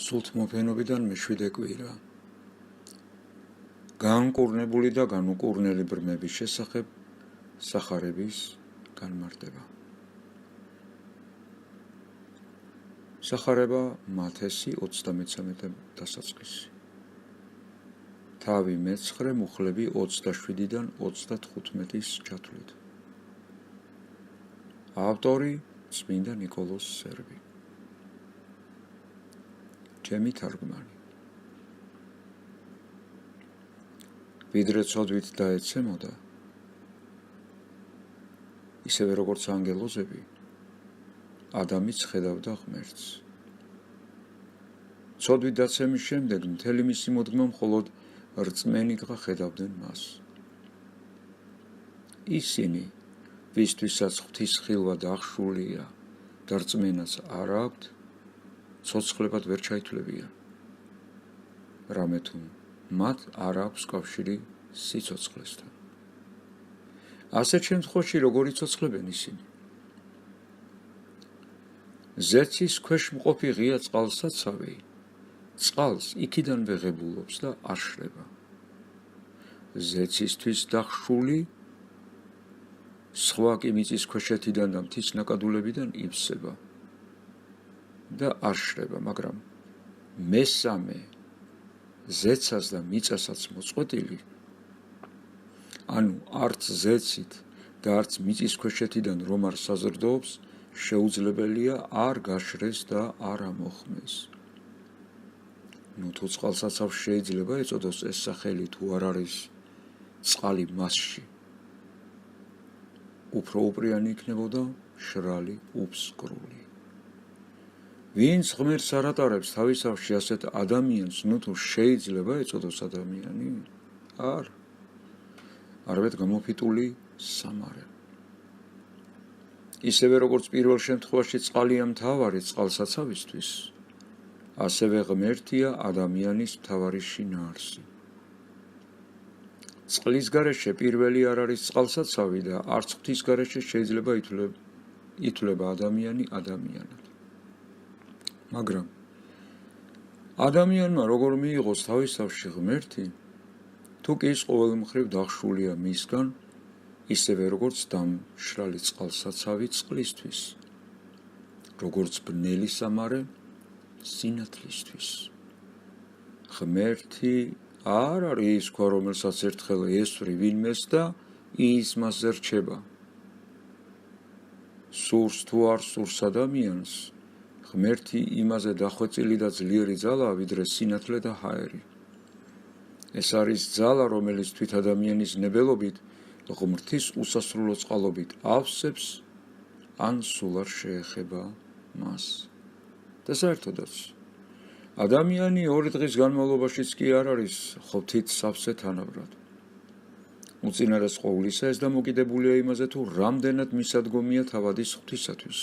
სულთმოფენობიდან მეშვიდე კვირა. განკურნებული და განუკურნელი ბრმების შესახებ სახარების განმარტება. სახარება მათესი 33 დასაწყისი. თავი მე-9 მუხლები 27-დან 35-ის ჩათვლით. ავტორი წმინდა ნიკოლოზ სერბი. ჩემი თარგმანი. ვიდრე ცოდვით დაეცემოდა, ისევე როგორც ანგელოზები, ადამიც ხედავდა ღმერთს. ცოდვით დაცემის შემდეგ მთელი მისი მოდგმა მხოლოდ რწმენით ხედავდნენ მას. ისინი, ვისთვისაც ღვთის ხილვა დახშულია და რწმენაც არ აქვთ, ცოცხლებად ვერ ჩაითვლებიან, რამე თუ მათ არ აქვს კავშირი სიცოცხლესთან. ასეთ შემთხვევაში როგორ იცოცხლებენ ისინი? ზეცის ქვეშ მყოფი ღია წყალსაცავი წყალს იქიდან ვეღებულობს და არ შრება. ზეცისთვის დახშული სხვა კი მიწის ქვეშეთიდან და მთის ნაკადულებიდან ივსება და არ შრება, მაგრამ მესამე ზეცას და მიწასაც მოწყვეტილი, ანუ არც ზეცით და არც მიწის ქვეშეთიდან რომ არ საზრდოობს, შეუძლებელია არ გაშრეს და არ ამოხმეს. თუ წყალსაცავს შეიძლება ეწოდოს ეს სახელი, თუ არ არის წყალი მასში, უფრო უპრიანი იქნებოდა შრალი უფსკრული. ვინც ღმერთს არ ატარებს თავისავში ასეთ ადამიანს, თუ შეიძლება ეწოდოს ადამიანი? არ. არამედ გამოფიტული სამარე. ისევე როგორც პირველ შემთხვევაში წყალია მთავარი წყალსაცავისთვის, ასევე ღმერთია ადამიანის მთავარი შინაარსი. წყლის გარეშე პირველი არ არის წყალსაცავი და არც ღვთის გარეშე შეიძლება ითვლება ადამიანი ადამიანად. მაგრამ ადამიანმა როგორ მიიღოს თავისავში ღმერთი, თუ კი ის ყოველ მხრივ დახშულია მისგან, ისევე როგორც დამშრალი წყალსაცავი წყლისთვის, როგორც ბნელი სამარე სინათლისთვის. ღმერთი არ არის ის ქვა, რომელსაც ერთხელ ესვრი ვინმეს და ის მასზე რჩება. სურს თუ არ სურს ადამიანს, ღმერთი იმაზე დახვეწილი და ძლიერი ძალაა, ვიდრე სინათლე და ჰაერი. ეს არის ძალა, რომელიც თვით ადამიანის ნებელობით, ღმრთის უსასრულო წყალობით ავსებს, ან სულ არ შეეხება მას. და საერთოდაც, ადამიანი 2 დღის განმავლობაშიც კი არ არის ღვთით სავსე თანაბრად. უწინარეს ყოვლისა, ეს დამოკიდებულია იმაზე, თუ რამდენად მისადგომია თავადის ღვთისათვის.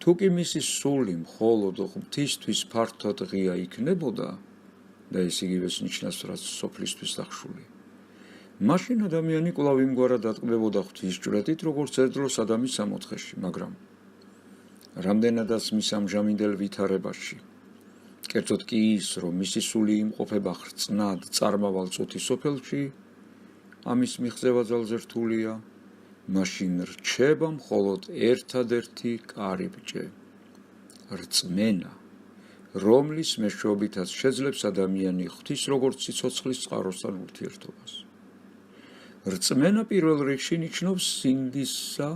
თუ კი მისი სული მხოლოდ ღვთისთვის ფართოდ ღია იქნებოდა, და ეს იგივეს ნიშნავს, რაც სოფლისთვის დახშული, მაშინ ადამიანი კვლავ იმგვარად დატკბებოდა ღვთის ჭვრეტით, როგორც ერთ დროს ადამის სამოთხეში, მაგრამ რამდენადაც მის ამჟამინდელ ვითარებაში, კერძოდ კი ის, რომ მისი სული იმყოფება ხრწნად წარმავალ წუთის სოფელში, ამის მიღწევა ძალზე რთულია, მაშინ რჩება მხოლოდ ერთადერთი კარიბჭე, რწმენა, რომლის მეშვეობითაც შეძლებს ადამიანი ღვთის როგორც სიცოცხლის წყაროსთან ურთიერთობას. რწმენა პირველ რიგში ნიშნავს სინდისა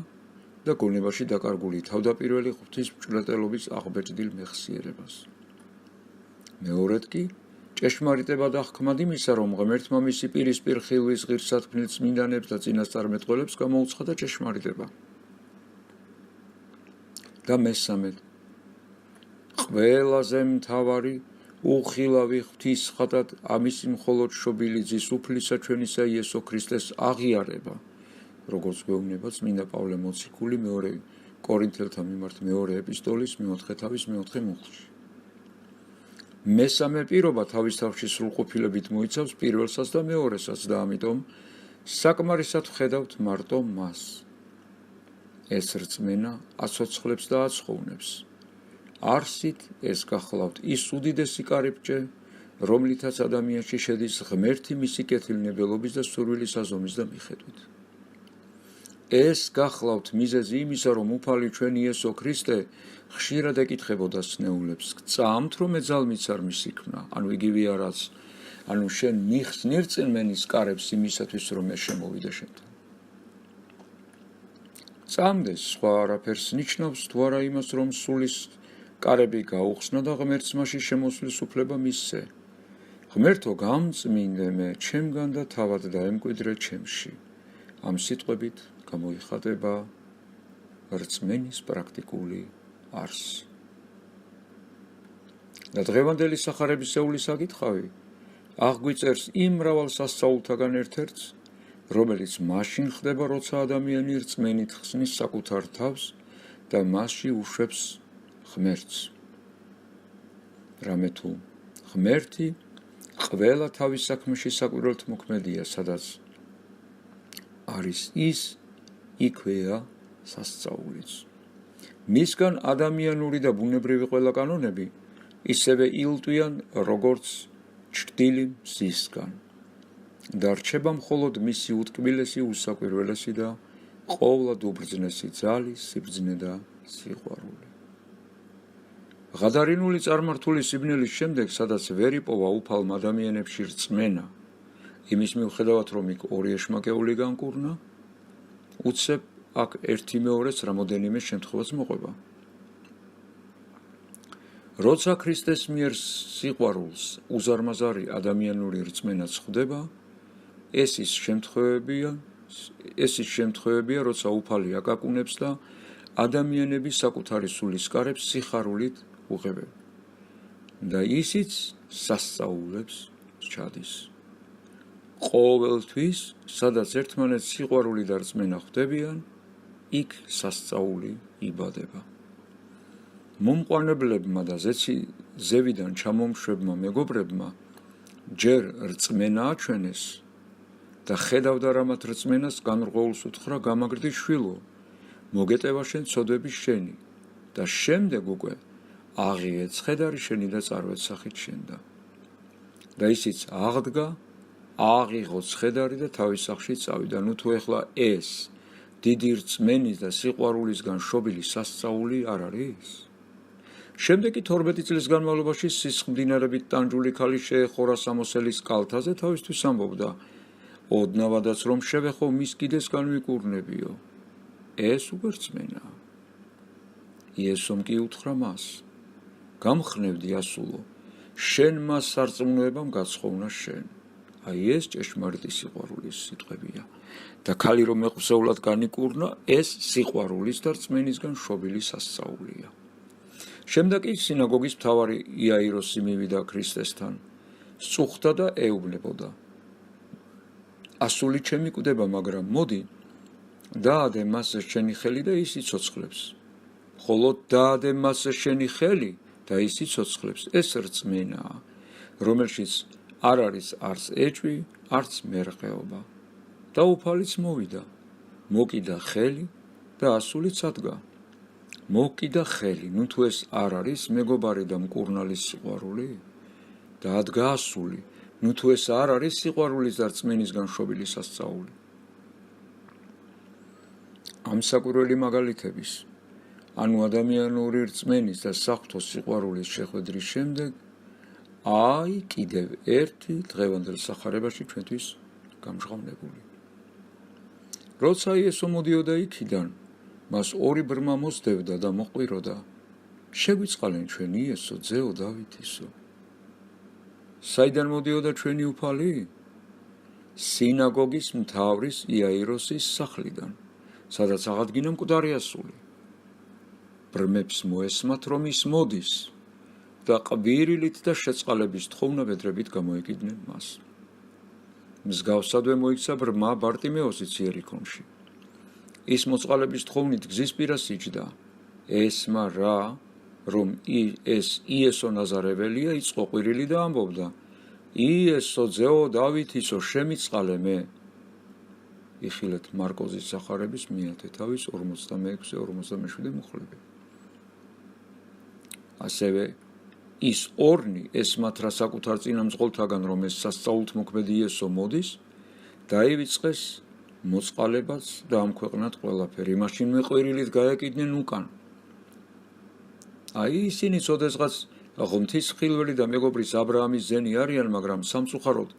და გონებაში დაკარგული თავდაპირველი ღვთის მჭვრეტელობის აღბეჭდილ მეხსიერებას. მეორედ კი ჭეშმარიტება და ჰქმად იმისა, რომ ღმერთმა მისი პირისპირ ხილვის ღირსათქმილ წმინდანებს და წინასწარმეტყველებს გამოუცხადა ჭეშმარიტება. და მესამედ, ყველაზე მთავარი უხილავი ღვთის ხატად ამის მხოლოდ შობილი ძის უფლისა ჩვენისა იესო ქრისტეს აღიარება, როგორც გვეუბნება წმინდა პავლე მოციქული მეორე კორინთელთა მიმართ მეორე ეპისტოლის 4 თავის 4 მუხლში. მესამე პირობა თავის თავში სრულყოფილებით მოიცავს პირველსაც და მეორესაც და ამიტომ საკმარისად ვხედავთ მარტო მას. ეს რწმენა აცოცხლებს და აცხოვნებს, არსით ეს გახლავთ ის უდიდესი კარიბჭე, რომლითაც ადამიანში შედის ღმერთი მისი კეთილნებელობის და სურვილის აზომის და მიხედვით. ეს გახლავთ მიზეზი იმისა, რომ უფალი ჩვენ იესო ქრისტე ხშირად ეკითხებოდა სნეულებს, გწამთ რომ ეძალმიც არ მისიქმნა, ანუ იგივეა რაც, ანუ შენ მიხსნիր წინმენის კარებს იმისათვის, რომ ეს შემოვიდე შენთან. წამდეს სხვა არაფერს ნიშნავს თუ არა იმას, რომ სულის კარები გაუხსნა და ღმერთს მასში შემოსვლის უფლება მისცე. ღმერთო გამწმინდე მე ჩემგან და თავად დაემკვიდრე ჩემში. ამ სიტყვებით გამოიხატება რწმენის პრაქტიკული არსი. და დღევანდელი სახარებისეული საკითხავი აღგვიწერს იმ მრავალ სასწაულთაგან ერთ-ერთს, რომელიც მაშინ ხდება, როცა ადამიანი რწმენით ხსნის საკუთარ თავს და მასში უშვებს ღმერთს. რამე თუ ღმერთი ყველა თავის საქმეში საკვირველთ მოქმედია, სადაც არის ის, იქვეა სასწაულიც. მისგან ადამიანური და ბუნებრივი ყველა კანონები ისევე ილტვიან, როგორც ჩრდილი მზისგან. და რჩება მხოლოდ მისი უტკბილესი, უსაკვირველესი და ყოვლად უბრძნესი ძალი, სიბრძნე და სიყვარული. ღადარინული წარმართული სიბნელის შემდეგ, სადაც ვერ იპოვა უფალმა ადამიანებში რწმენა, იმის მიუხედავად, რომ იქ ორი ეშმაკეული განკურნა, უცებ აქ ერთი მეორეს რამოდენიმე შემთხვევაც მოყვება. როცა ქრისტეს მიერ სიყვარულს უზარმაზარი ადამიანური რწმენაც ხვდება, ეს ის შემთხვევებია, როცა უფალი აკაკუნებს და ადამიანები საკუთარი სულის კარებს სიხარულით უღებენ და ისიც სასწაულებს ჩადის. ყოველთვის, სადაც ერთმანეთს სიყვარული და რწმენა ხვდებიან, იქ სასწაული იბადება. მომყვანებლებმა და ზევიდან ჩამომშვებმა მეგობრებმა ჯერ რწმენა აჩვენეს და ხედავდა რამათ რწმენას განრღვეულს უთხრა გამაგრდი შვილო, მოგეტევა შენ ცოდვების შენი და შემდეგ უკვე აღიეთ ხედარი შენი და წარვეცახით შენდა. და ისიც აღდგა, აღიღო ხედარი და თავის სახში წავიდა. ნუ თუ ეხლა ეს დიდი რწმენის და სიყვარულისგან შობილი სასწაული არ არის? შემდეგი 12 წლის განმავლობაში სისხლმდინარებით ტანჯული ქალი შეეხურა სამოსელის კალთაზე, თავისთვის ამბობდა, ოდნავადაც რომ შევეხო მის კიდესგან ვიკურნებიო. ეს უკვე რწმენაა. იესომ კი უთხრა მას, გამხნევდი ასულო, შენ მას სარწმუნოებამ გაცხოვნა შენ. აი ეს ჭეშმარიტი სიყვარულის სიტყვებია. და ქალი რომ მეყვრსეულად განიკურნა, ეს სიყვარულის და რწმენისგან შობილი სასწაულია. შემდეგ კი სინაგოგის მთავარი იაიროსი მივიდა ქრისტესთან, სწუხდა და ეუბნებოდა. ასული ჩემი კვდება, მაგრამ მოდი, დაადე მასზე შენი ხელი და ის იცოცხლებს. ხოლო დაადე მასზე შენი ხელი და ის იცოცხლებს, ეს რწმენაა, რომელშიც არ არის არც ეჭვი, არც მერყეობა. და უფალიც მოვიდა, მოკიდა ხელი და ასულიც ადგა. მოკიდა ხელი, ნუ თუ ეს არ არის მეგობარი და მკურნალის სიყვარული? და ადგა ასული, ნუ თუ ეს არ არის სიყვარულის და რწმენისგან შობილი სასწაული. ამ საკვირველი მაგალითების, ანუ ადამიანური რწმენის და საღვთო სიყვარულის შეხვედრის შემდეგ, აი კიდევ ერთი დღევანდელ სახარებაში ჩვენთვის გამჟღავნებული. როცა იესო მოდიოდა იქიდან, მას ორი ბრმა მოსდევდა და მოყვიროდა, შეგვიწყალენ ჩვენი იესო, ძეო დავითისო. საიდან მოდიოდა ჩვენი უფალი? სინაგოგის მთავრის იაიროსის სახლიდან, სადაც აღადგინა მკვდარი ასული. ბრმებს მოესმათ, რომ ის მოდის და ყვირილით და შეწყალების თხოვნაბედრებით გამოეკიდნენ მას. მსგავსადვე მოიქცა ბრმა ბარტიმეოსიც იერიქონში. ის მოწყალების თხოვნით გზის პირას იჯდა. ესმა რა, რომ ეს იესო ნაზარელია, იწყო ყვირილი და ამბობდა, იესო ძეო დავითისო, შემიწყალე მე. იხილეთ მარკოზის სახარების 1 თავის 46-47 მუხლები. ასევე ის ორნი ეს მათ რა საკუთარ წინამძღოლთაგან რომ ეს სასწაულთმოქმედი იესო მოდის დაივიწყეს მოწყალებაც და ამქვეყნათ ყველაფერი მაშინ მე ყვირილით გაეკიდნენ უკან აი ისინი ოდესღაც ღმთის ხილველი და მეგობრის აბრაამის ზენი არიან მაგრამ სამწუხაროდ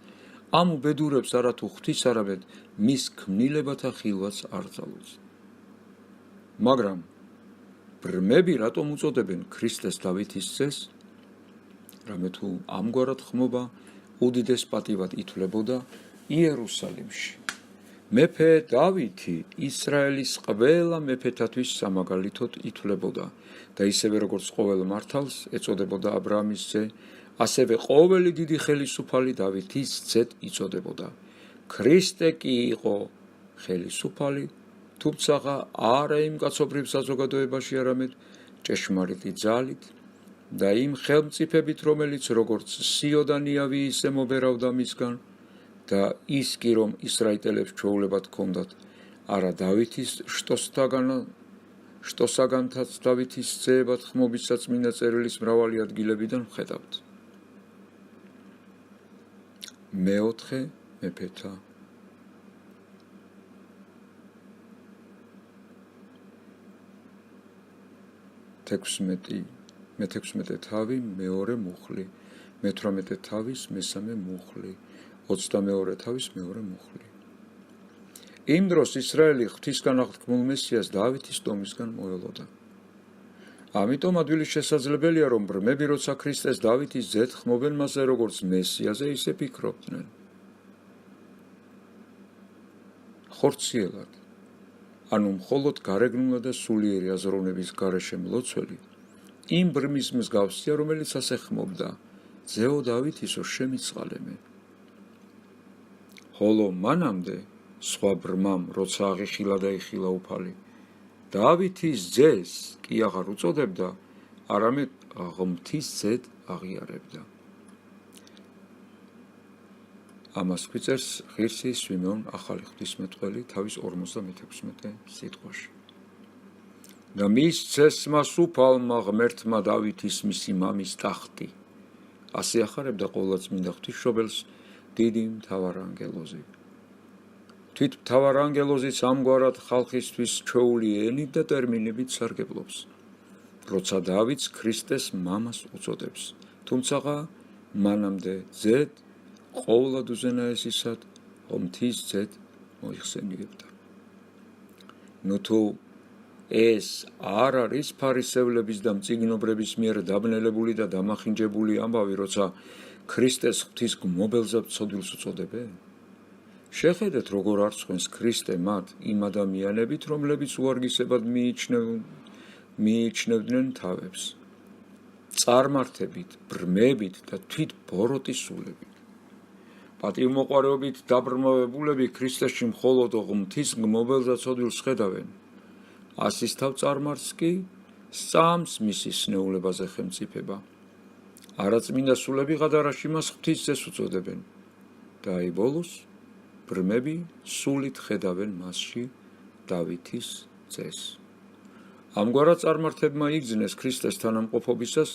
ამ უბედურებს არათუ ღვთის არამედ მის ქმნილებათა ხილვაც არ ძალუძს მაგრამ ბრმები რატომ უწოდებენ ქრისტეს დავითის ძეს რამე თუ ამგვარად ხმობა უდიდეს პატივად ითვლებოდა იერუსალიმში მეფე დავითი ისრაელის ყველა მეფეთათვის სამაგალითოდ ითვლებოდა და ისევე როგორც ყოველ მართალს ეწოდებოდა აბრაამის ძე ასევე ყოველი დიდი ხელისუფალი დავითის ძედ იწოდებოდა ქრისტე კი იყო ხელისუფალი თუმცა არა იმ კაცობრიულ საზოგადოებაში არამედ ჭეშმარიტი ძალით და იმ ხელმწიფებით რომელიც როგორც სიოდანიავი ისე მობერავდა მისგან და ის კი რომ ისრაელელებს ჩვეულებად ჰქონდათ არა დავითის შტოსაგანთაც დავითის ძეებად ხმობისაც წმინდა წერილის მრავალი ადგილებიდან ვხედავთ მეოთხე მეფეთა მე-16 თავი მეორე მუხლი მე-18 თავის მესამე მუხლი 22 თავის მეორე მუხლი იმ დროს ისრაელი ღვთისგან აღთქმულ მესიას დავითის ტომისგან მოელოდა ამიტომ ადვილი შესაძლებელია რომ ბრმები როცა ქრისტეს დავითის ძედ ხმობენ მასზე როგორც მესიაზე ისე ფიქრობდნენ ხორციელად ანუ მხოლოდ გარეგნულად და სულიერი აზროვნების გარეშე მლოცველი იმ ბრმის მსგავსია რომელიც ასე ხმობდა ძეო დავითისო შემიწყალე მე ხოლო მანამდე სხვა ბრმამ როცა აღიხილა და იხილა უფალი დავითის ძეს კი აღარ უწოდებდა არამედ ღმთის ძედ აღიარებდა ამას გვიწერს ღირსი სვიმეონ ახალი ღვთისმეტყველი თავის 56 სიტყვაში და მის ძესმა უფალმა ღმერთმა დავითის მისი მამის ტახტი ასე ახარებდა ყოვლა წმინდა ღვთისმშობელს დიდი მთავარანგელოზი თვით მთავარანგელოზიც ამგვარად ხალხისთვის ჩვეული ენით და ტერმინებით სარგებლობს როცა დავითს ქრისტეს მამას უწოდებს თუმცა მანამდე ძედ ყოვლად უზენაესისად ღმთის ძედ მოიხსენიებდა ნუ თუ ეს არ არის ფარისევლების და მწიგნობრების მიერ დაბნელებული და დამახინჯებული ამბავი როცა ქრისტეს ღვთის გმობელზე ცოდვილს უწოდებენ შეხედეთ როგორ არცხვენს ქრისტე მათ იმ ადამიანებით რომლებიც უარგისებად მიიჩნევდნენ თავებს წარმართებით ბრმებით და თვით ბოროტისულებით პატივმოყვარეობით დაბრმავებულები ქრისტეში მხოლოდ ღმთის გმობელზე ცოდვილს ხედავენ ასის თავ წარმართს კი სწამს მისი სნეულებაზე ხელმწიფება არაწმინდა სულები ღადარაში მას ღვთის ძეს უწოდებენ და აი ბოლოს ბრმები სულით ხედავენ მასში დავითის ძეს ამგვარად წარმართებმა იგრძნეს ქრისტეს თანამყოფობისას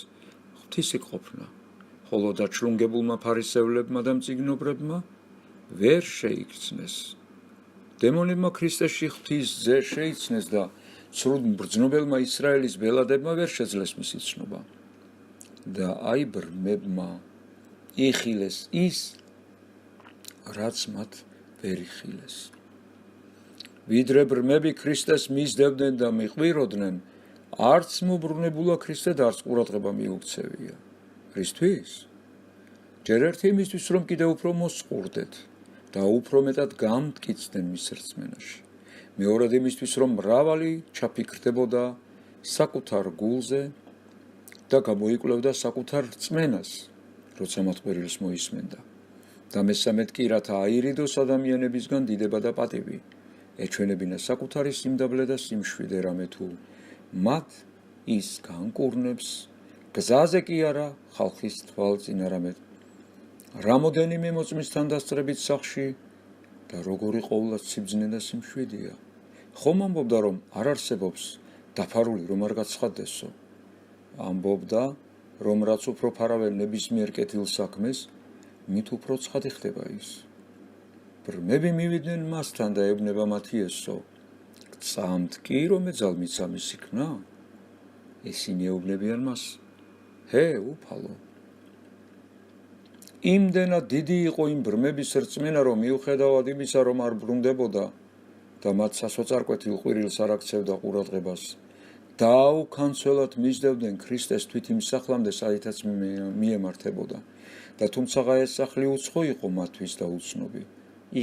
ღვთისმყოფნა ხოლო დაჩრუნგებულმა ფარისევლებმა და მწიგნობრებმა ვერ შეიგრძნეს დემონებმა ქრისტეში ღვთის ძე შეიცნეს და ცრუდ მბრძნობელმა ისრაელის ბელადებმა ვერ შეძლეს მისი ცნობა და აი ბრმებმა იხილეს ის რაც მათ ვერ იხილეს ვიდრე ბრმები ქრისტეს მისდევდნენ და მიყვიროდნენ არც მობრუნებულა ქრისტე და არც ყურადღება მიუქცევია რისთვის ჯერ ერთი იმისთვის რომ კიდევ უფრო მოსყურდეთ და უფრო მეტად გამტკიცდნენ მის რწმენაში მეორედ იმისთვის რომ მრავალი ჩაფიქრდებოდა საკუთარ გულზე და გამოიკვლევდა საკუთარ რწმენას როცა მათ ყვირილს მოისმენდა და მესამედ კი რათა აირიდოს ადამიანებისგან დიდება და პატივი ეჩვენებინა საკუთარი სიმდაბლე და სიმშვიდე რამე თუ მათ ის განკურნებს გზაზე კი არა ხალხის თვალწინ არამედ რამოდენიმე მოწმის თანდასწრებით სახში და როგორი ყოვლად სიბძნე და სიმშვიდეა ხომ ამბობდა რომ არ არსებობს დაფარული რომ არ გაცხადდესო ამბობდა, რომ რაც უფრო ფარავენ ნებისმიერ კეთილ საქმეს, მით უფრო ცხადი ხდება ის. ბრმები მივიდნენ მასთან და ეუბნება მათი ესო. გწამთ კი, რომ ეძალმიცა მის იქნა? ისინი ეუბნებიან მას, ჰე, უფალო. იმდენად დიდი იყო იმ ბრმების რწმენა, რომ მიუხედავად იმისა, რომ არ ბრუნდებოდა და მათ სასოწარკვეთილ ყვირილს არ აქცევდა ყურადღებას, დაუქანცველად მისდევდნენ ქრისტეს თვითიმსახლამდე, საითაც მიემართებოდა და თუმცაღა ეს სახლი უცხო იყო მათთვის და უცნობი,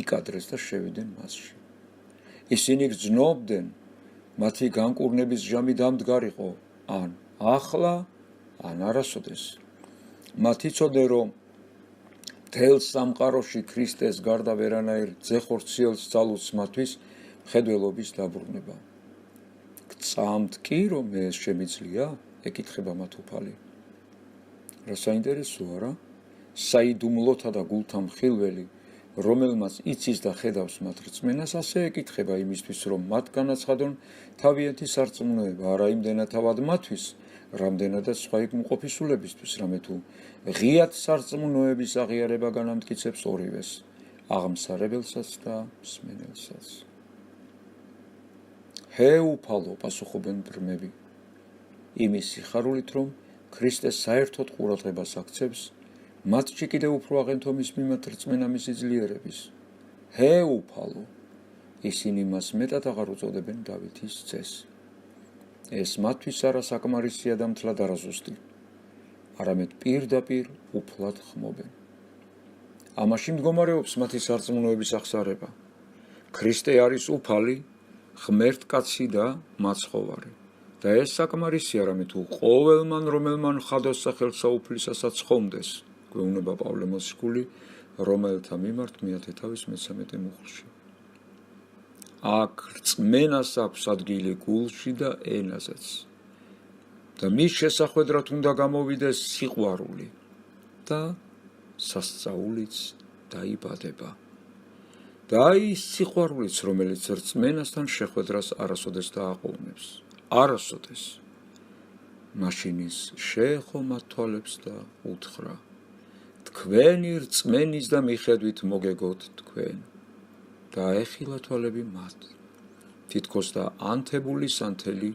იკადრეს და შევიდნენ მასში. ისინი გრძნობდნენ, მათი განკურნების ჟამი დამდგარიყო, ან ახლა, ან არასოდეს. მათ იცოდნენ, რომ მთელ სამყაროში ქრისტეს გარდა ვერანაირ ძეხორციელს ძალუძს მათთვის მხედველობის დაბრუნება. გწამთ კი, რომ ეს შემიძლია? ეკითხება მათ უფალი. რა საინტერესოა რა? საიდუმლოთა და გულთა მხილველი, რომელმაც იცის და ხედავს მათ რწმენას, ასე ეკითხება იმისთვის, რომ მათ განაცხადონ თავიანთი სარწმუნოება, არა იმდენად თავად მათთვის, რამდენადაც სხვა იმყოფისულებისთვის, რამე თუ ღიად სარწმუნოების აღიარება განამტკიცებს ორივეს, აღმსარებელსაც და მსმენელსაც. ჰე უფალო, პასუხობენ ბრმები, იმის სიხარულით, რომ ქრისტეს საერთოდ ყურადღებას აქცევს, მათში კიდევ უფრო აღენთო მის მიმართ რწმენა მისი ძლიერების. ჰე უფალო, ისინი მას მეტად აღარ უწოდებენ დავითის ძეს. ეს მათთვის არა საკმარისია და მთლად არაზუსტი, არამედ პირდაპირ უფლად ხმობენ. ამაში მდგომარეობს მათი სარწმუნოების აღსარება. ქრისტე არის უფალი, ღმერთკაცი და მაცხოვარი. და ეს საკმარისია, რამე თუ ყოველმან, რომელმან ხადოს სახელსა უფლისასაც ხომდეს, გვეუბნება პავლე მოციქული, რომელთა მიმართ მეათე თავის მე-13 მუხლში. აქ რწმენას აქვს ადგილი გულში და ენაზეც. და მის შესახვედრად უნდა გამოვიდეს სიყვარული და სასწაულიც დაიბადება. და ის სიყვარულიც, რომელიც რწმენასთან შეხვედრას არასოდეს დააყოვნებს. არასოდეს. მაშინ ის შეეხო მათ თვალებს და უთხრა, თქვენი რწმენის და მიხედვით მოგეგოთ თქვენ. და ეხილა თვალები მათ. თითქოს და ანთებული სანთელი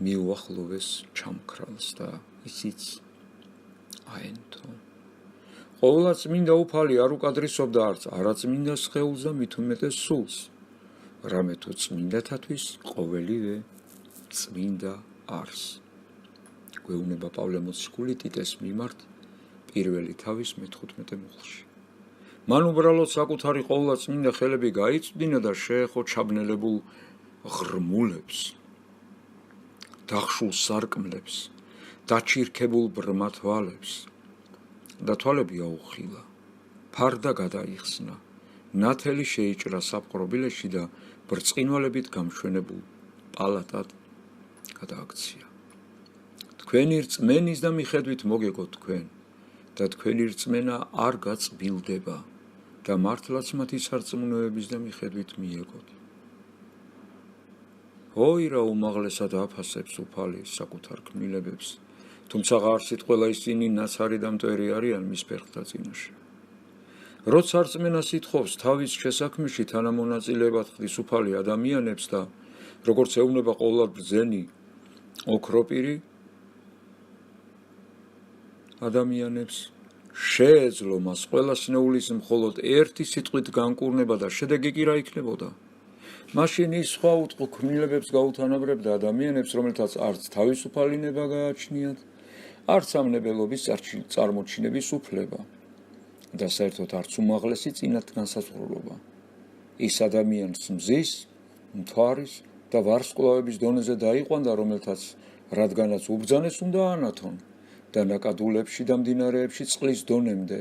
მიუახლოვეს ჩამქრალს და ისიც აენთო. ყოვლადწმინდა უფალი არ უკადრისობდა არც არაწმინდა სხეულს და მით უმეტეს სულს, რამე თუ წმინდათათვის ყოველივე წმინდა არს. გვეუბნება პავლე მოციქული ტიტეს მიმართ პირველი თავის მე-15 მუხლში. მან უბრალოდ საკუთარი ყოვლადწმინდა ხელები გაიწვდინა და შეეხო ჩაბნელებულ ღრმულებს, დახშულ სარკმლებს, დაჩირქებულ ბრმა თვალებს და თვალები აუხილა, ფარდა გადაიხსნა, ნათელი შეიჭრა საპყრობილეში და ბრწყინვალებით გამშვენებულ პალატად გადააქცია. თქვენი რწმენის და მიხედვით მოგეგოთ თქვენ და თქვენი რწმენა არ გაწბილდება და მართლაც მათი სარწმუნოების და მიხედვით მიეგოთ. ой რა უმაღლესად აფასებს უფალი საკუთარ ქმნილებებს, თუმცა არსით ყველა ისინი ნაცარი და მტვერი არიან მის ფერხთა წინაშე. როცა რწმენას ითხოვს თავის შესაქმეში თანამონაწილეებად ხდის უფალი ადამიანებს და როგორც ეუბნება ყოვლად ბრძენი ოქროპირი ადამიანებს, შეეძლო მას ყველა სნეულის მხოლოდ ერთი სიტყვით განკურნება და შედეგი კი რა იქნებოდა? მაშინ ის სხვა უწყო ქმნილებებს გაუთანაბრებდა ადამიანებს, რომელთაც არც თავისუფალინება გააჩნიათ, არც ამნებელობის წარმოჩინების უფლება და საერთოდ არც უმაღლესი წინათ განსაზღვრულობა. ის ადამიანს მზის, მთვარის და ვარსკვლავების დონეზე დაიყვანდა, რომელთაც რადგანაც უბრძანეს უნდა ანათონ და ნაკადულებში და მდინარეებში წყლის დონემდე,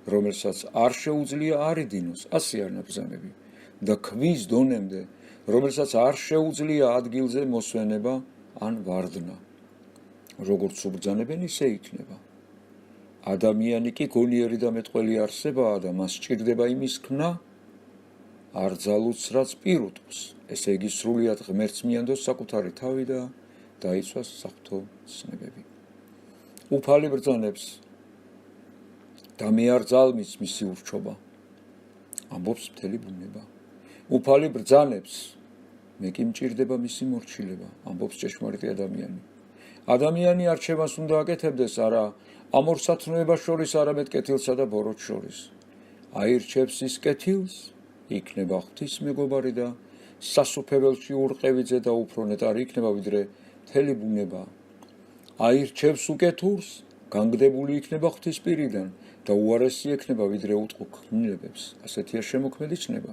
რომელსაც არ შეუძლია არიდინოს, ასე არ ნაბრძანები და ქვის დონემდე, რომელსაც არ შეუძლია ადგილზე მოსვენება ან ვარდნა. როგორც უბრძანებენ, ისე იქნება. ადამიანი კი გონიერი და მეტყველი არსებაა და მას სჭირდება იმის ქმნა, არ ძალუც რაც პირუტყს, ესე იგი სრულიად ღმერთს მიანდოს საკუთარი თავი და დაიცვას საღვთო ცნებები. უფალი ბრძანებს და მე არ ძალმის მისი ურჩობა, ამბობს მთელი ბუნება. უფალი ბრძანებს, მე კი მჭირდება მისი მორჩილება, ამბობს ჭეშმარიტი ადამიანი. ადამიანი არჩევას უნდა აკეთებდეს არა ამ ორ სათნოებას შორის, არამედ კეთილსა და ბოროტს შორის. აირჩევს ის კეთილს, იქნება ღვთის მეგობარი და სასუფეველში ურყევიძე და უფრო ნეტარი იქნება ვიდრე მთელი ბუნება. აირჩევს უკეთურს, განგდებული იქნება ღვთის პირიდან და უარესი ექნება ვიდრე უტყუ ქმნილებებს. ასეთია შემოქმედი ცნება.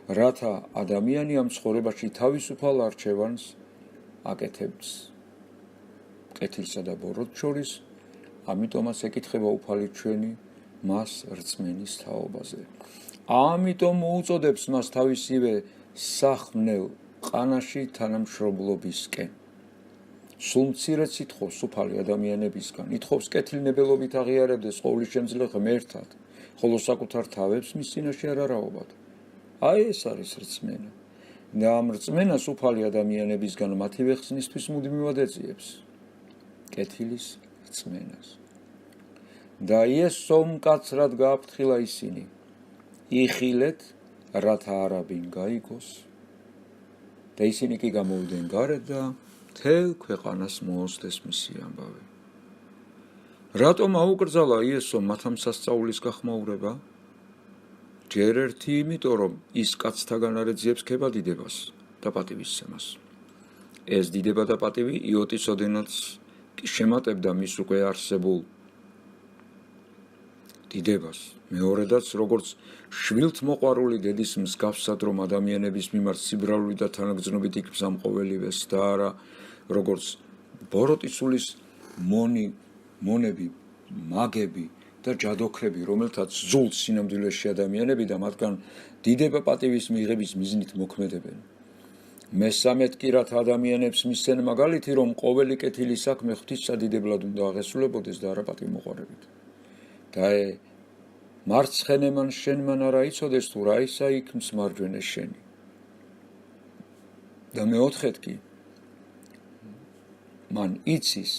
რათა ადამიანი ამ ცხოვრებაში თავისუფალ არჩევანს აკეთებს კეთილსა და ბოროტს შორის, ამიტომაც ეკითხება უფალი ჩვენი მას რწმენის თაობაზე. ამიტომ მოუწოდებს მას თავისივე სახმნელ ყანაში თანამშრომლობისკენ. სულ მცირედ ითხოვს უფალი ადამიანებისგან, ითხოვს კეთილნებელობით აღიარებდეს ყოვლისშემძლე ღმერთად, ხოლო საკუთარ თავებს მის წინაშე არ არაობად. აი ეს არის რწმენა. და ამ რწმენას უფალი ადამიანებისგან მათივე ხსნისთვის მუდმივად ეძიებს. კეთილის რწმენას. და იესო მკაცრად გააფრთხილა ისინი. იხილეთ, რათა არაბინ გაიგოს. და ისინი კი გამოვიდნენ გარეთ და მთელ ქვეყანას მოოსდეს მისი ამბავი. რატომ აუკრძალა იესომ მათ ამ სასწაულის გახმაურება? ჯერ ერთი იმიტომ, რომ ის კაცთაგან არ ეძიებს ქებადიდებას და პატივისცემას. ეს დიდება და პატივი იოტის ოდენაც კი შემატებდა მის უკვე არსებულ დიდებას. მეორედაც, როგორც შვილთმოყვარული დედის მსგავსად, რომ ადამიანების მიმართ სიბრალული და თანაგრძნობით იქნებს ამ ყოველივეს და არა როგორც ბოროტისულის მონები, მაგები და ჯადოქრები, რომელთაც ზულს სინამდვილეში ადამიანები და მათგან დიდება პატივის მიღების მიზნით მოქმედებენ. მესამედ კი რათა ადამიანებს მისცენ მაგალითი, რომ ყოველი კეთილი საქმე ღვთისადიდებლად უნდა აღესრულებოდეს და არა პატივმოყვარებით. და მარცხენემან შენმან არა იცოდეს თუ რა ისა იქმს მარჯვენე შენი. და მეოთხედ კი მან იცის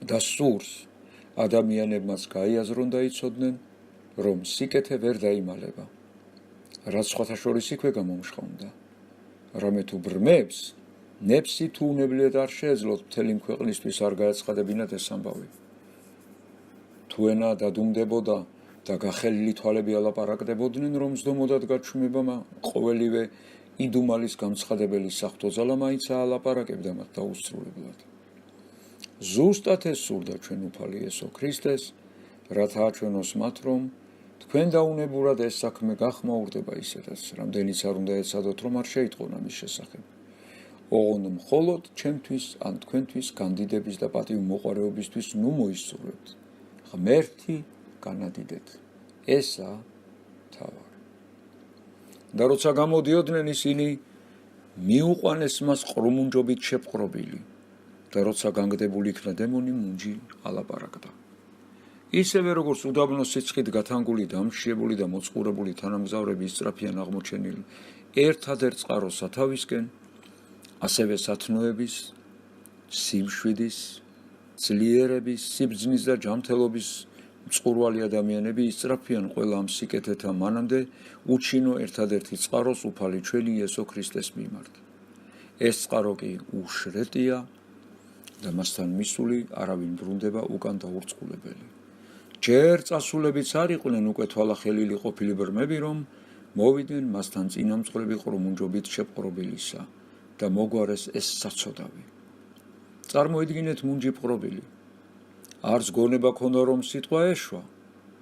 და სურს ადამიანებმაც გაიაზრონ და იცოდნენ, რომ სიკეთე ვერ დაიმალება, რაც სხვათა შორის იქვე გამომშხონდა. რამე თუ ბრმებს, ნეფსი თუ უნებლიეთ არ შეეძლოთ მთელი ქვეყნისთვის არ გაეცხადებინათ ეს ამბავი. თუ ენა დადუმდებოდა და გახელილი თვალები ალაპარაკდებოდნენ, რომ ზდომოდათ გაჩვმება ყოველივე იდუმალის გამცხადებელი საღვთო ძალა მაინც აალაპარაკებდა მათ დაუსრულებლად. ზუსტად ეს სურდა ჩვენ უფალი იესო ქრისტეს, რათა აჩვენოს მათ, რომ თქვენ დაუნებურად ეს საქმე გახმაურდება ისედაც, რამდენიც არ უნდა ეცადოთ, რომ არ შეიტყონა მის შესახებ. ოღონდ მხოლოდ ჩემთვის ან თქვენთვის განდიდების და პატივმოყვარეობისთვის ნუ მოისურვებთ. ღმერთი განადიდეთ. ესა თავარი. და როცა გამოდიოდნენ ისინი მიუყვანეს მას ყრუმუნჯობით შეპყრობილი. და როცა განგდებული იქნა დემონი, მუნჯი ალაპარაკდა. ისევე როგორც უდაბნო სიცხით გათანგული, დამშიებული და მოწყურებული თანამგზავრები ისწრაფიან აღმოჩენილი ერთადერთ წყაროს სათავისკენ, ასევე სათნოების, სიმშვიდის, ძლიერების, სიბრძნის და ჯანმრთელობის მწყურვალი ადამიანები ისწრაფიან ყველა ამ სიკეთეთა მანამდე უჩინო ერთადერთი წყაროს უფალი ჩვენი იესო ქრისტეს მიმართ. ეს წყარო კი უშრეტია და მასთან მისული არავინ ბრუნდება უკან დაურწყულებელი. ჯერ წასულებიც არ იყვნენ უკვე თვალახელილი ყოფილი ბრმები, რომ მოვიდნენ მასთან წინამძღვრები ყრუმუნჯობით შეპყრობილისა და მოგვარეს ეს საცოდავი. წარმოიდგინეთ მუნჯი პყრობილი. არც გონება ქონდა რომ სიტყვა ეშვა,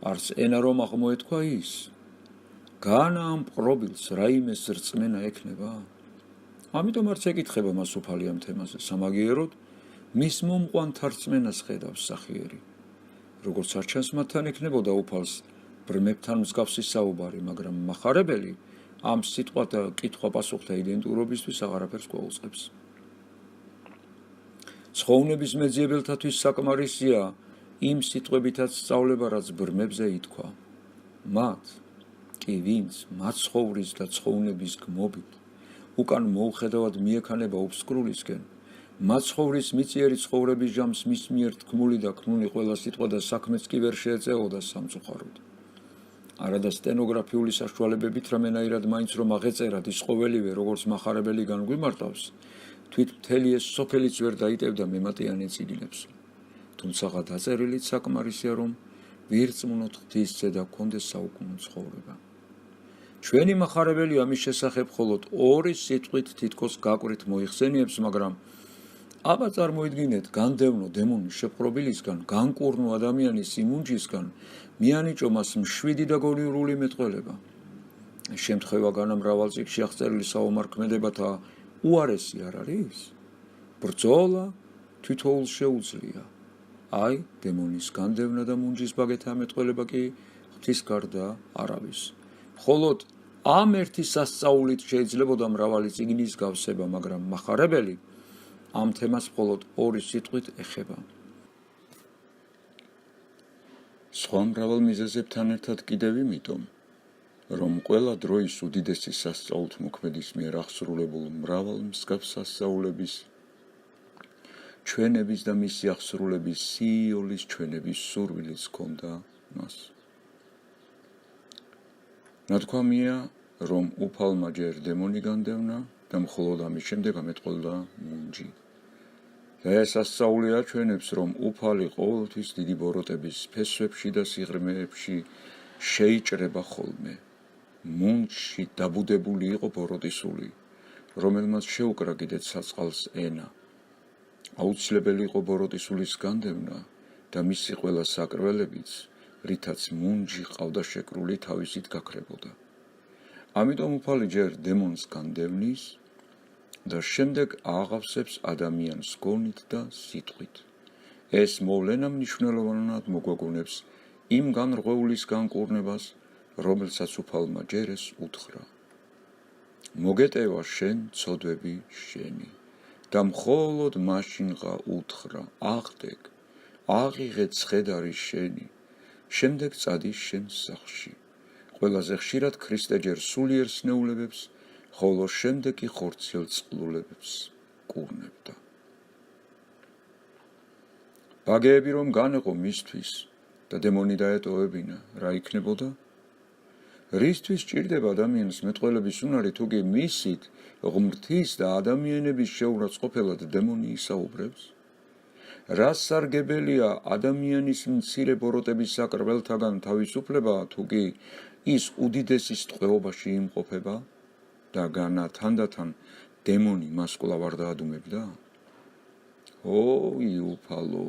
არც ენა რომ აღმოეთქვა ის. განა ამ პყრობილს რაიმეს რწმენა ექნება? ამიტომ არც ეკითხება მას უფალი ამ თემაზე, სამაგიეროდ მის მომყვანთა რწმენას ხედავს სახიერი. როგორც არ ჩანს მათთან ექნებოდა უფალს ბრმებთან მსგავსი საუბარი, მაგრამ მახარებელი ამ სიტყვათა კითხვა-პასუხთა იდენტურობისთვის აღარაფერს გვაუწყებს. ცხოვნების მეძიებელთათვის საკმარისია იმ სიტყვებითაც სწავლება, რაც ბრმებზე ითქვა. მათ კი ვინც მაცხოვრის და ცხოვნების გმობით უკან მოუხედავად მიექანება უფსკრულისკენ, მაცხოვრის მიწიერი ცხოვრების ჟამს მის მიერ თქმული და ქნული ყველა სიტყვა და საქმეც კი ვერ შეეწეოდა სამწუხაროდ. არადა სტენოგრაფიული საშუალებებით რამენაირად მაინც რომ აღეწერად ის ყოველივე როგორც მახარებელი განგვიმარტავს, თვით მთელი ეს სოფელიც ვერ დაიტევდა მემატიანე წიგნებს. თუმცა დაწერილიც საკმარისია რომ ვირწმუნოთ ღვთისძე და გქონდეს საუკუნო ცხოვრება. ჩვენი მახარებელი ამის შესახებ მხოლოდ ორი სიტყვით თითქოს გაკვრით მოიხსენიებს, მაგრამ აბა წარმოიდგინეთ, განდევნო დემონის შეპყრობილისგან, განკურნო ადამიანის იმუნჯისგან მიანიჭო მას მშვიდი და გონივრული მეტყველება. შემთხვევა განა მრავალ წიგნში აღწერილი საომარ-ქმედებათა უარესი არ არის? ბრძოლა თითოეულ შეუძლია. აი, დემონის განდევნა და მუნჯის ბაგეთა მეტყველება კი ღვთის გარდა არავის. მხოლოდ ამ ერთი სასწაულით შეიძლებოდა მრავალი წიგნის გავსება, მაგრამ მახარებელი ამ თემას მხოლოდ ორი სიტყვით ეხება. სხვა მრავალ მიზეზებთან ერთად კიდევ იმიტომ, რომ ყველა დროის უდიდესი სასწაულთმოქმედის მიერ აღსრულებულ მრავალ მსგავს სასწაულების ჩვენების და მისი აღსრულების სიოლის ჩვენების სურვილიც ჰქონდა მას. ნათქვამია, რომ უფალმა ჯერ დემონი განდევნა და მხოლოდ ამის შემდეგ ამეტყველდა მუნჯი. და ეს სასწაული აჩვენებს, რომ უფალი ყოველთვის დიდი ბოროტების ფესვებში და სიღრმეებში შეიჭრება ხოლმე. მუნჯში დაბუდებული იყო ბოროტისული, რომელმაც შეუკრა კიდეც საწყალს ენა. აუცილებელი იყო ბოროტისულის განდევნა და მისი ყველა საკრველებიც, რითაც მუნჯი ყავდა შეკრული თავისით გაქრებოდა. ამიტომ უფალი ჯერ დემონს განდევნის და შემდეგ აღავსებს ადამიანს გონით და სიტყვით. ეს მოვლენა მნიშვნელოვნად მოგვაგონებს იმ განრღვეულის განკურნებას, რომელსაც უფალმა ჯერ ეს უთხრა. მოგეტევა შენ ცოდვები შენი და მხოლოდ მაშინღა უთხრა, აღდეგ, აღიღე ცხედარი შენი, შემდეგ წადი შენ სახლში. ყველაზე ხშირად ქრისტე ჯერ სულიერ სნეულებებს, ხოლო შემდეგ კი ხორციელ წყლულებებს კურნებდა. ბაგეები რომ განეყო მისთვის და დემონი დაეტოვებინა, რა იქნებოდა? რისთვის ჭირდება ადამიანის მეტყველების უნარი, თუგი მისით ღმრთის და ადამიანების შეურაცხყოფელად დემონი ისაუბრებს? რას სარგებელია ადამიანის მცირე ბოროტების საკრველთაგან თავისუფლება, თუგი ის უდიდესის ტყვეობაში იმყოფება და განა თანდათან დემონი მას კვლავ არ დაადუმებდა? ოი უფალო,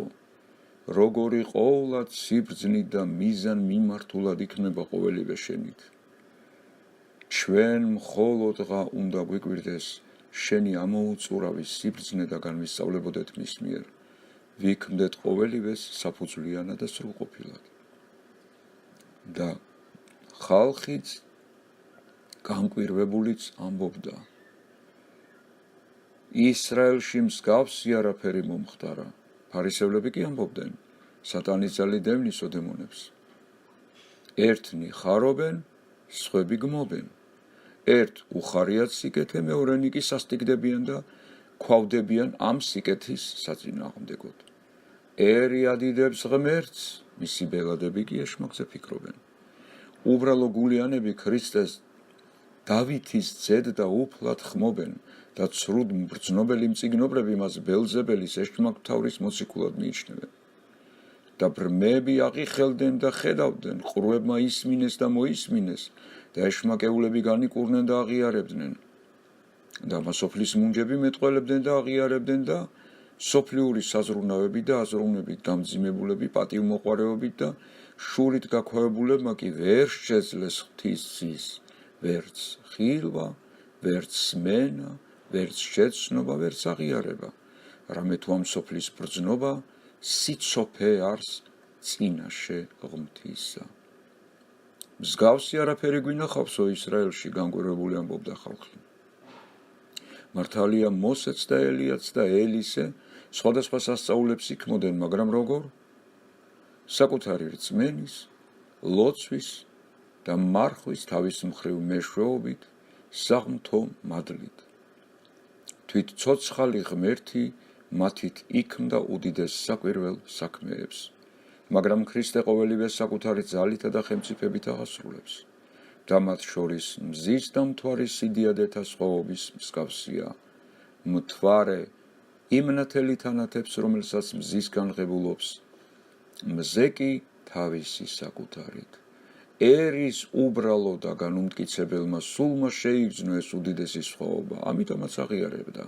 როგორი ყოვლად სიბრძნით და მიზან მიმართულად იქნება ყოველივე შენით. ჩვენ მხოლოდღა უნდა გვიკვირდეს შენი ამოუწურავი სიბრძნე და განვისწავლებოდეთ მის მიერ, ვიქმდეთ ყოველივეს საფუძვლიანად და სრულყოფილად. და ხალხიც განკვირვებულიც ამბობდა, ისრაელში მსგავსი არაფერი მომხდარა. ფარისევლები კი ამბობდნენ, სატანის ძალით დევნისო დემონებს. ერთნი ხარობენ, სხვები გმობენ. ერთ უხარიათ სიკეთე, მეორენი კი სასტიკდებიან და ქვავდებიან ამ სიკეთის საწინააღმდეგოდ. ერი ადიდებს ღმერთს, მისი ბელადები კი ეშმაკზე ფიქრობენ. უბრალო გულიანები ქრისტეს დავითის ძედ და უფლად ხმობენ და ცრუდ მბრძნობელი მწიგნობრები მას ბელზებელის ეშმაკთავრის მოციქულად მიიჩნევენ. და ბრმები აღიხელდნენ და ხედავდნენ, ყრუებმა ისმინეს და მოისმინეს და ეშმაკეულები განიკურნენ და აღიარებდნენ. და მასოფლის მუნჯები მეტყველებდნენ და აღიარებდნენ და სოფლიური საზრუნავებით და აზროვნებით დამძიმებულები პატივმოყვარეობით და შურით გაქვავებულებმა კი ვერ შეძლეს ღვთის ძის, ვერც ხილვა, ვერც სმენა, ვერც შეცნობა, ვერც აღიარება, რამე თუ ამ სოფლის ბრძნობა სიცოფე არს წინაშე ღმრთისა. მსგავსი არაფერი გვინახავსო ისრაელში, განკვირვებული ამბობდა ხალხი. მართალია მოსეც და ელიაც და ელისე სხვადასხვა სასწაულებს იქმოდნენ, მაგრამ როგორ? საკუთარი რწმენის, ლოცვის და მარხვის თავის მხრივ მეშვეობით, საღმრთო მადლით. თვით ცოცხალი ღმერთი მათით იქმდა უდიდეს საკვირველ საქმეებს, მაგრამ ქრისტე ყოველივე საკუთარი ძალითა და ხელმწიფებით აღასრულებს და მათ შორის მზის და მთვარის სიდიადეთა სხვაობის მსგავსია. მთვარე იმ ნათელი თანათებს, რომელსაც მზისგან ღებულობს, მზე კი თავისი საკუთარით. ერის უბრალო და განუმტკიცებელმა სულმა შეიგრძნო ეს უდიდესი სხვაობა, ამიტომაც აღიარებდა.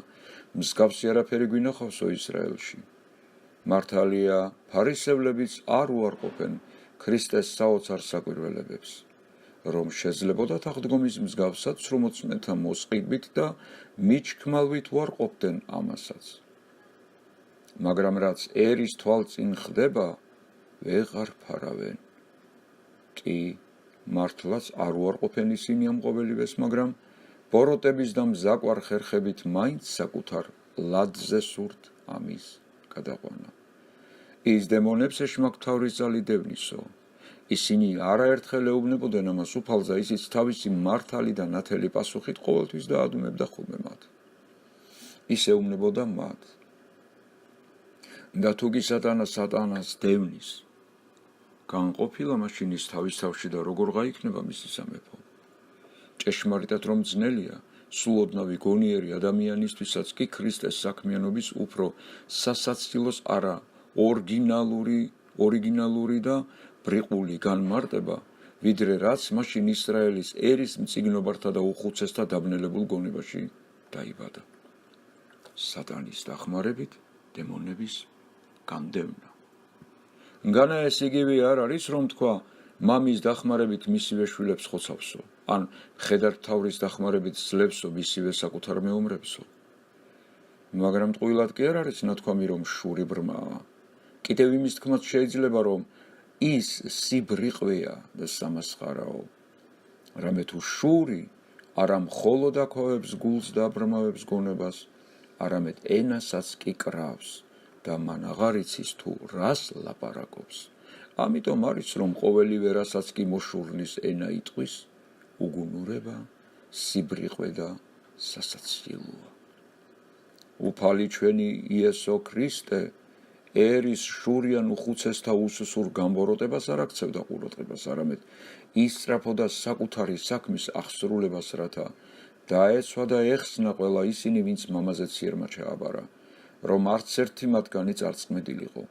მსგავსი არაფერი გვინახავსო ისრაელში. მართალია, ფარისევლებიც არ უარყოფენ ქრისტეს საოცარ საკვირველებებს, რომ შეძლებოდათ აღდგომის მსგავსად სრულმოწმეთა მოსყიდვით და მიჩქმალვით უარყოფდნენ ამასაც. მაგრამ რაც ერის თვალწინ ხდება, ვეღარ ფარავენ. კი, მართლაც არ უარყოფენ ისინი ამ ყოველივეს, მაგრამ ბოროტების და მზაკვარ ხერხებით მაინც საკუთარ ლადზე სურთ ამის გადაყვანა. ის დემონებს ეშმაკთავრის ძალით დევნისო. ისინი არაერთხელ ეუბნებოდნენ ამას უფალს და ისიც თავისი მართალი და ნათელი პასუხით ყოველთვის დაადუმებდა ხოლმე მათ. ის ეუბნებოდა მათ. და თუ კი სატანას დევნის, განყოფილა მაშინ ის თავის თავში და როგორ გაიქნება მისი სამეფო? ჭეშმარიტად რომ ძნელია, სულ ოდნავი გონიერი ადამიანისთვისაც კი ქრისტეს საქმიანობის უფრო სასაცილოს არა ორიგინალური და ბრიყული განმარტება, ვიდრე რაც მაშინ ისრაელის ერის მწიგნობართა და უხუცესთა დაბნელებულ გონებაში დაიბადა. სატანის დახმარებით დემონების განდევნა. განა ეს იგივე არ არის, რომ თქვა, მამის დახმარებით მისივე შვილებს ხოცავსო, ან მხედართმთავრის დახმარებით ძლევსო მისივე საკუთარ მეომრებსო. მაგრამ ტყუილად კი არ არის ნათქვამი, რომ შური ბრმაა. კიდევ იმის თქმაც შეიძლება, რომ ის სიბრიყვეა და სამასხარაო. რამე თუ შური არა მხოლოდ აქვავებს გულს და აბრმავებს გონებას, არამედ ენასაც კი კრავს და მან აღარ იცის თუ რას ლაპარაკობს. ამიტომ არის, რომ ყოველივე რასაც კი მოშურნის ენა იტყვის, უგუნურება, სიბრიყვე და სასაცილოა. უფალი ჩვენი იესო ქრისტე ერის შურიან უხუცესთა უსუსურ გამბოროტებას არ აქცევდა ყურადღებას, არამედ ისწრაფოდა საკუთარი საქმის აღსრულებას, რათა დაეცვა და ეხსნა ყველა ისინი, ვინც მამაზე ციერმა ჩააბარა, რომ არც ერთი მათგანი წარწმედილიყო.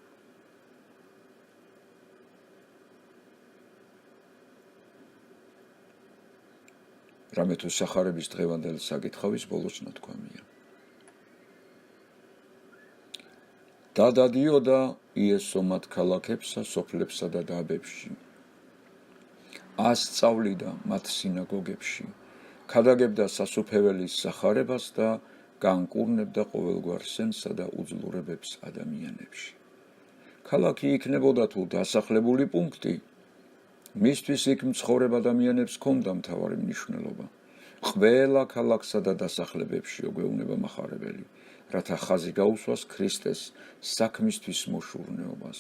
რამე თუ სახარების დღევანდელი საკითხავის ბოლოს ნათქვამია. დადადიოდა იესო მათ ქალაქებსა, სოფლებსა და დაბებში. ასწავლიდა მათ სინაგოგებში, ქადაგებდა სასუფეველის სახარებას და განკურნებდა ყოველგვარ სენსა და უძლურებებს ადამიანებში. ქალაქი იქნებოდა თუ დასახლებული პუნქტი, მისთვის იქ მცხოვრებ ადამიანებს ჰქონდა მთავარი მნიშვნელობა. ყველა ქალაქსა და დასახლებებში ეგვეუნება მახარებელი, რათა ხაზი გაუსვას ქრისტეს საქმისთვის მოშურნეობას.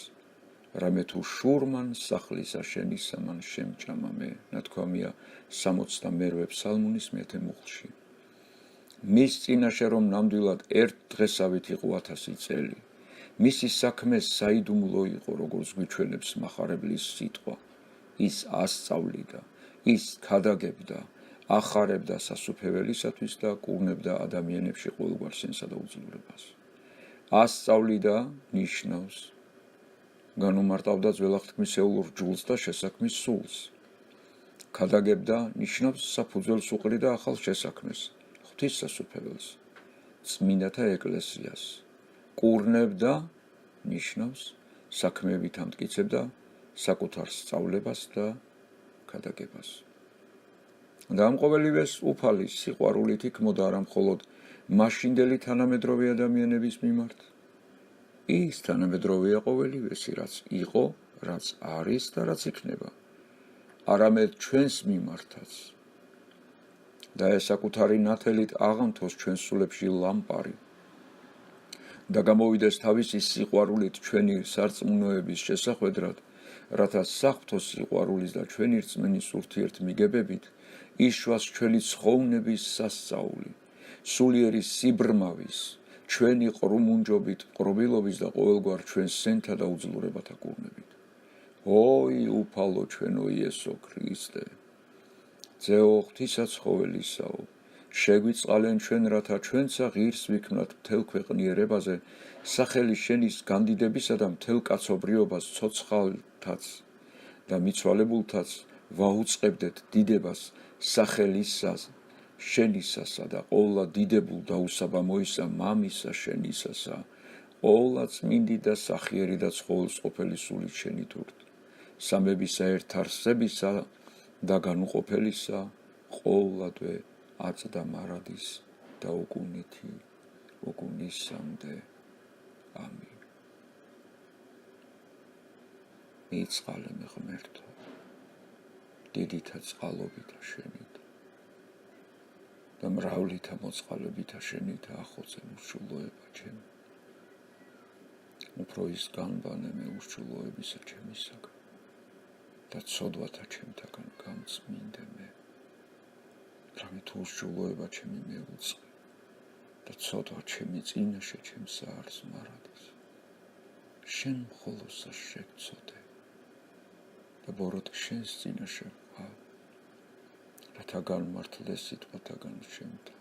რამე თუ შურმან სახლის აშენისა მან შემჭამა მე, ნათქვამია 62 ფსალმუნის მე-10 მუხლში. მის წინაშე რომ ნამდვილად ერთ დღესავით იყო 1000 წელი, მისი საქმე საიდუმლო იყო, როგორც გვიჩვენებს მახარებლის სიტყვა. ის ასწავლიდა, ის ქადაგებდა, ახარებდა სასუფეველისათვის და კურნებდა ადამიანებში ყოველგვარ სენსა და უძლურებას. ასწავლიდა ნიშნავს განუმარტავდა ძველაღთქმისეულ რჯულს და შესაქმის სულს. ქადაგებდა ნიშნავს საფუძველს უყრიდა ახალ შესაქმეს, ღვთის სასუფეველს, წმინდათა ეკლესიას. კურნებდა ნიშნავს საქმეებით ამტკიცებდა საკუთარ სწავლებას და ქადაგებას. და ამ ყოველივეს უფალის სიყვარულით იქმოდა არა მხოლოდ მაშინდელი თანამედროვე ადამიანების მიმართ, ის თანამედროვეა ყოველივესი, რაც იყო, რაც არის და რაც იქნება, არამედ ჩვენს მიმართაც. და ეს საკუთარი ნათელით აღამთოს ჩვენს სულებში ლამპარი და გამოვიდეს თავისი სიყვარულით ჩვენი სარწმუნოების შესახვედრად, რათა საღვთო სიყვარულის და ჩვენი რწმენის ურთიერთმიგებებით იშვას ჩვენი ცხოვნების სასწაული, სულიერი სიბრმავის, ჩვენი ყრუმუნჯობით, ყრობილობის და ყოველგვარ ჩვენს სენთა და უძლურებათა კურნებით. ოი უფალო ჩვენო იესო ქრისტე, ძეო ღვთისაცხოველისაო, შეგვიწყალენ ჩვენ, რათა ჩვენცა ღირს ვიქმნათ მთელ ქვეყნიერებაზე, სახელი შენის განდიდებისა და მთელ კაცობრიობას ცოცხალთაც და მიცვალებულთაც ვაუწყებდეთ დიდებას სახელისას შენისასა და ყოვლა დიდებულ და უსაბამოისა მამისა შენისასა, ყოვლა წმინდი და სახიერი და ცხოველსყოფელი სულით შენი თურთ, სამებისა ერთ არსებისა და განუყოფელისა, ყოვლადვე აწდა მარადის და უკუნითი უკუნისამდე. ამინ. მიწყალე მე ღმერთო, დიდითა წყალობითა შენით და მრავლითა მოწყალებითა შენით ახოწე უშულოება ჩემი. უფრო ის განბანე მე უშულოებისა ჩემისაგან და ცოდვათა ჩემთაგან გამწმინდე მე. რამე თუ უშულოება ჩემი მეუწყე და ცოდვა ჩემი წინაშე ჩემს არს მარადის. შენ მხოლოსა შეგწოდე და ბოროტ შენს წინაშე ვყავ, რათა განმართლე სიტყვათაგან ჩემთა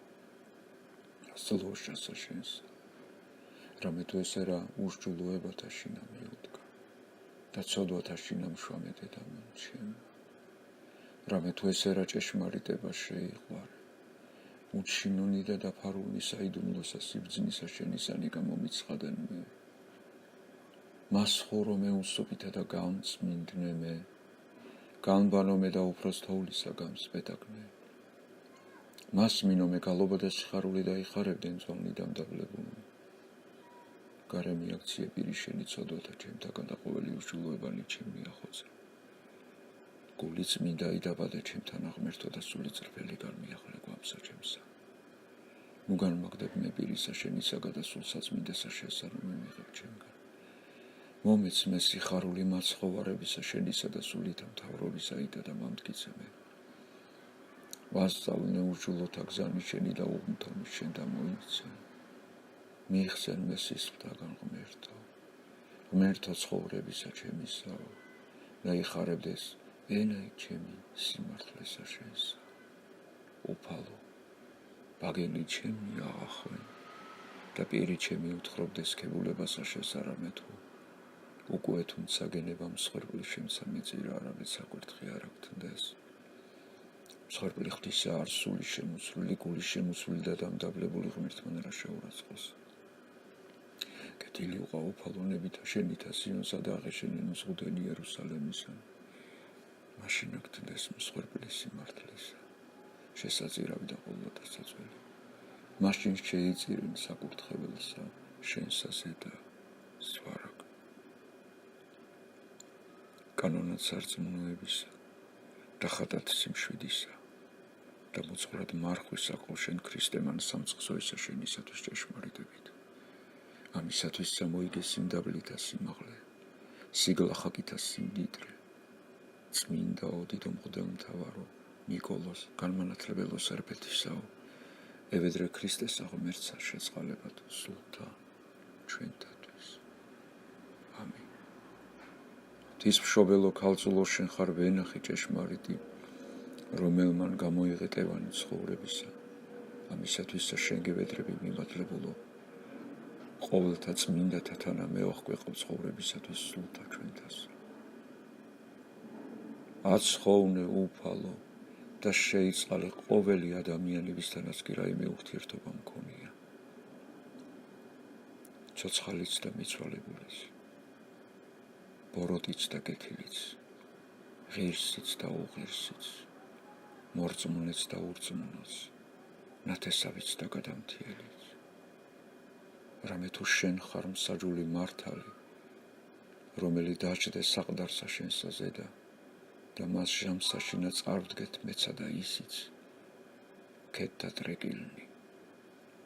სლოშასა შენს. რამე თუ ესე რა უშულოებათა შინა მიუდგა და ცოდვათა შინა მშვამე დედამან ჩემ. რამე თუ ესე რა ჭეშმარიტება შეიყვარე, უჩინონი და დაფარული საიდუმლოსა სიბძნისა შენისანი გამომიცხადენ მე. მას ხურო მე უსოფითა და გამწმინდნე მე, განბანო მე და უფროს თოვლისა გამსპეტაგნე. მას მინო მე გალობა და სიხარული და იხარებდნენ ძვალნი დამდაბლებულნი. გარე მიაქციე პირი შენი ცოდვათა ჩემთაგან და ყოველი უშულოებანი ჩემ მიახოწე. გული წმინდა იდაბადე ჩემთან აღმერთო და სული წრფელი განმიახლე გვამსა ჩემსა. ნუ განმაგდებ მე პირისა შენისაგან და სულსაწმინდესა შენსა რომ მივიღებ ჩემგან. მომეც მე სიხარული მაცხოვარებისა შენისა და სულითა მთავრობისა იდა და მამტკიცე მე. ვასწავლნე უშულოთა გზანი შენი და უღმრთონი შენ და მოიქცე. მიიხსენ მე სისხლთაგან ღმერთო, ღმერთო ცხოვრებისა ჩემისაო და იხარებდეს ენაი ჩემი სიმართლესა შენსა. უფალო, ბაგელი ჩემი აღახვენ და პირი ჩემი უთხრობდეს ქებულებასა შესარამე თუ. უკვე თუმცა გენება მსხვერპლი შემცა მეწირა არავის საკვერთხი არ აგთნდეს. მსხვერპლი ღვთისა არ სული შემოსული, გული შემოსული და დამდაბლებული ღმერთთან რა შეურაცხოს. კეთილი უყა უფალონებითა შენითა სიონსა და აღეშენენ ზღუდენ იერუსალემისა. მაშინ აგთნდეს მსხვერპლი სიმართლისა, შესაწირავი და ყოვლა დასაწველი. მაშინ შეიწირენ საკურთხეველსა შენსა ზედა სვარაგ. კანონად სარწმუნოებისა და ხატად სიმშვიდისა და მოწყვრად მარხვისა ყო შენ ქრისტემან სამწყსოისა შენისათვის ჭეშმარიტებით. ამისათვის წამოიგე სიმდაბლითა სიმაღლე, სიგლახაკითა სიმდიდრე, წმინდაო დიდო მღვდელმთავარო ნიკოლოს განმანათლებელო სერბეთისაო, ევედრე ქრისტესა ღმერთსა შეწყალებად სულთა ჩვენთათვის. ამინ. ღვთის მშობელო ქალწულო შენ ხარ ვენახი ჭეშმარიტი, რომელმან გამოიღე ტევანი ცხოვრებისა. ამისათვისა შენ გევედრები მიმართლებულო, ყოველთა წმინდათა თანა მეოხკვეყო ცხოვრებისათვის სულთა ჩვენთას. აცხოვნე უფალო და შეიწყალე ყოველი ადამიანი, ვისთანაც კი რაიმე ურთიერთობა მქონია. ცოცხალიც და მიცვალებულიც, ბოროტიც და კეთილიც, ღირსიც და უღირსიც, მორწმუნეც და ურწმუნოც, ნათესავიც და გადამთიელიც. რამე თუ შენ ხარ მსაჯული მართალი, რომელი დაჭდე საყდარსა შენსა ზედა და მას ჟამსაშინა წარვდგეთ მეცა და ისიც, ქედთა ტრეკილნი,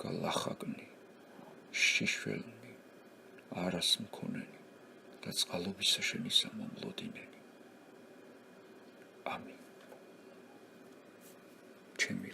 გალახაკნი, შიშველნი, არას მქონენი და წყალობისა შენისა მომლოდინენი. ამინ. ჩემი